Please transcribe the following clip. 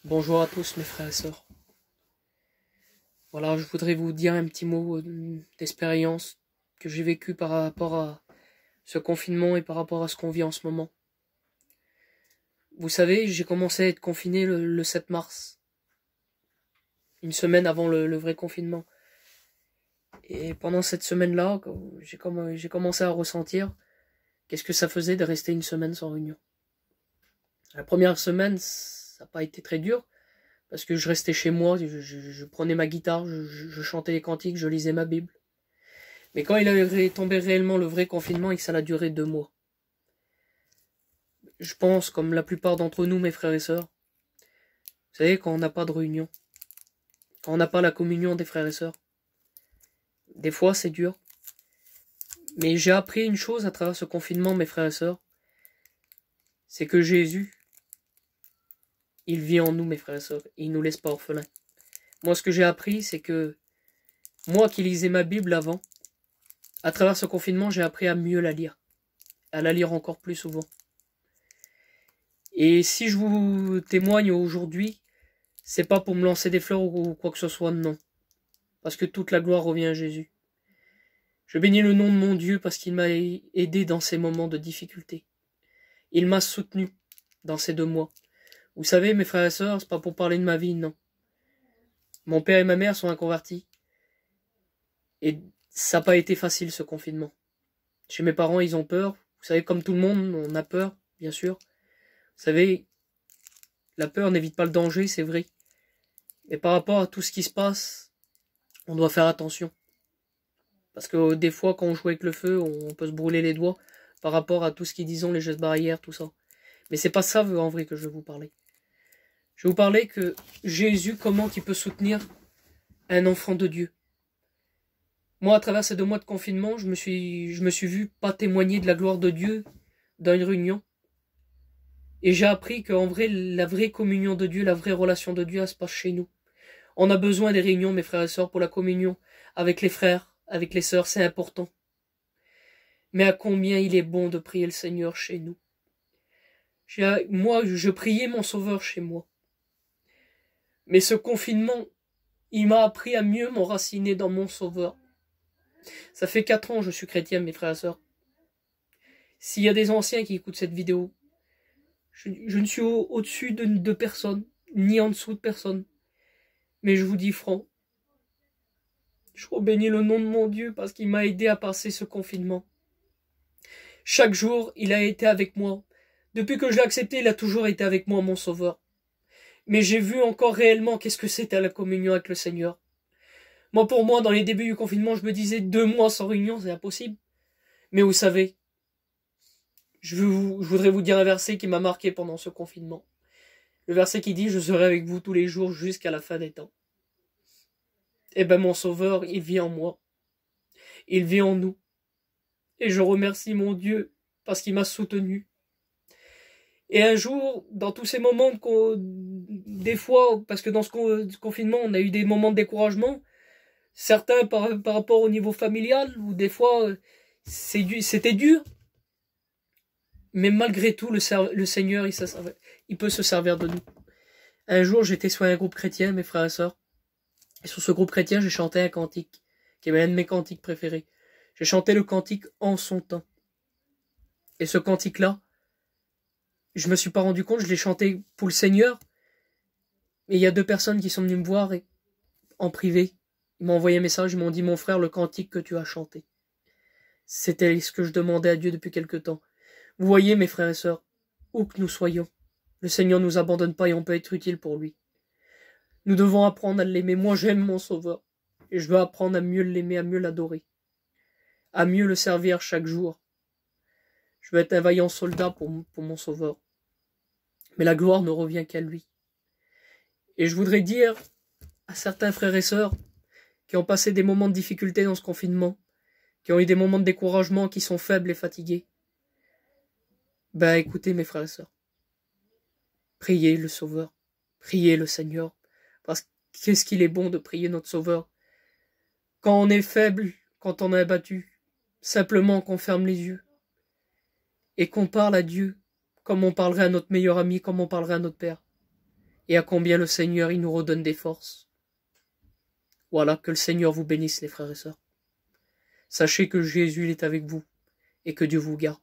Bonjour à tous mes frères et sœurs. Voilà, je voudrais vous dire un petit mot d'expérience que j'ai vécu par rapport à ce confinement et par rapport à ce qu'on vit en ce moment. Vous savez, j'ai commencé à être confiné le 7 mars, une semaine avant le vrai confinement. Et pendant cette semaine-là, j'ai commencé à ressentir qu'est-ce que ça faisait de rester une semaine sans réunion. La première semaine, ça n'a pas été très dur, parce que je restais chez moi, je prenais ma guitare, je chantais les cantiques, je lisais ma Bible. Mais quand il avait tombé réellement le vrai confinement et que ça a duré 2 mois, je pense, comme la plupart d'entre nous, mes frères et sœurs, vous savez, quand on n'a pas de réunion, quand on n'a pas la communion des frères et sœurs, des fois c'est dur. Mais j'ai appris une chose à travers ce confinement, mes frères et sœurs, c'est que Jésus, il vit en nous, mes frères et sœurs, et il nous laisse pas orphelins. Moi, ce que j'ai appris, c'est que moi qui lisais ma Bible avant, à travers ce confinement, j'ai appris à mieux la lire, à la lire encore plus souvent. Et si je vous témoigne aujourd'hui, c'est pas pour me lancer des fleurs ou quoi que ce soit, non. Parce que toute la gloire revient à Jésus. Je bénis le nom de mon Dieu parce qu'il m'a aidé dans ces moments de difficulté. Il m'a soutenu dans ces 2 mois. Vous savez, mes frères et sœurs, c'est pas pour parler de ma vie, non. Mon père et ma mère sont inconvertis. Et ça n'a pas été facile, ce confinement. Chez mes parents, ils ont peur. Vous savez, comme tout le monde, on a peur, bien sûr. Vous savez, la peur n'évite pas le danger, c'est vrai. Mais par rapport à tout ce qui se passe, on doit faire attention. Parce que des fois, quand on joue avec le feu, on peut se brûler les doigts par rapport à tout ce qu'ils disent, les gestes barrières, tout ça. Mais c'est pas ça, en vrai, que je vais vous parler. Je vais vous parler que Jésus, comment il peut soutenir un enfant de Dieu. Moi, à travers ces 2 mois de confinement, je me suis vu pas témoigner de la gloire de Dieu dans une réunion. Et j'ai appris qu'en vrai, la vraie communion de Dieu, la vraie relation de Dieu, elle se passe chez nous. On a besoin des réunions, mes frères et sœurs, pour la communion, avec les frères, avec les sœurs, c'est important. Mais à combien il est bon de prier le Seigneur chez nous. Moi, je priais mon Sauveur chez moi. Mais ce confinement, il m'a appris à mieux m'enraciner dans mon Sauveur. Ça fait 4 ans que je suis chrétien, mes frères et sœurs. S'il y a des anciens qui écoutent cette vidéo, je ne suis au-dessus de personne, ni en dessous de personne. Mais je vous dis franc, je bénis le nom de mon Dieu parce qu'il m'a aidé à passer ce confinement. Chaque jour, il a été avec moi. Depuis que je l'ai accepté, il a toujours été avec moi, mon Sauveur. Mais j'ai vu encore réellement qu'est-ce que c'était la communion avec le Seigneur. Pour moi, dans les débuts du confinement, je me disais 2 mois sans réunion, c'est impossible. Mais vous savez, je voudrais vous dire un verset qui m'a marqué pendant ce confinement. Le verset qui dit « Je serai avec vous tous les jours jusqu'à la fin des temps ». Eh ben, mon Sauveur, il vit en moi. Il vit en nous. Et je remercie mon Dieu parce qu'il m'a soutenu. Et un jour, dans tous ces moments, des fois, parce que dans ce confinement, on a eu des moments de découragement, certains par rapport au niveau familial, ou des fois, c'était dur. Mais malgré tout, le Seigneur, il peut se servir de nous. Un jour, j'étais sur un groupe chrétien, mes frères et sœurs. Et sur ce groupe chrétien, j'ai chanté un cantique, qui est l'un de mes cantiques préférés. J'ai chanté le cantique En son temps. Et ce cantique-là, je me suis pas rendu compte, je l'ai chanté pour le Seigneur. Et il y a 2 personnes qui sont venues me voir en privé. Ils m'ont envoyé un message, ils m'ont dit « Mon frère, le cantique que tu as chanté. » C'était ce que je demandais à Dieu depuis quelque temps. Vous voyez, mes frères et sœurs, où que nous soyons, le Seigneur ne nous abandonne pas et on peut être utile pour lui. Nous devons apprendre à l'aimer. Moi, j'aime mon Sauveur. Et je veux apprendre à mieux l'aimer, à mieux l'adorer. À mieux le servir chaque jour. Je veux être un vaillant soldat pour mon Sauveur. Mais la gloire ne revient qu'à lui. Et je voudrais dire à certains frères et sœurs qui ont passé des moments de difficulté dans ce confinement, qui ont eu des moments de découragement, qui sont faibles et fatigués. Écoutez mes frères et sœurs. Priez le Sauveur. Priez le Seigneur. Parce qu'est-ce qu'il est bon de prier notre Sauveur. Quand on est faible, quand on est abattu, simplement qu'on ferme les yeux. Et qu'on parle à Dieu comme on parlerait à notre meilleur ami, comme on parlerait à notre Père. et à combien le Seigneur il nous redonne des forces. Voilà, que le Seigneur vous bénisse les frères et sœurs. Sachez que Jésus il est avec vous et que Dieu vous garde.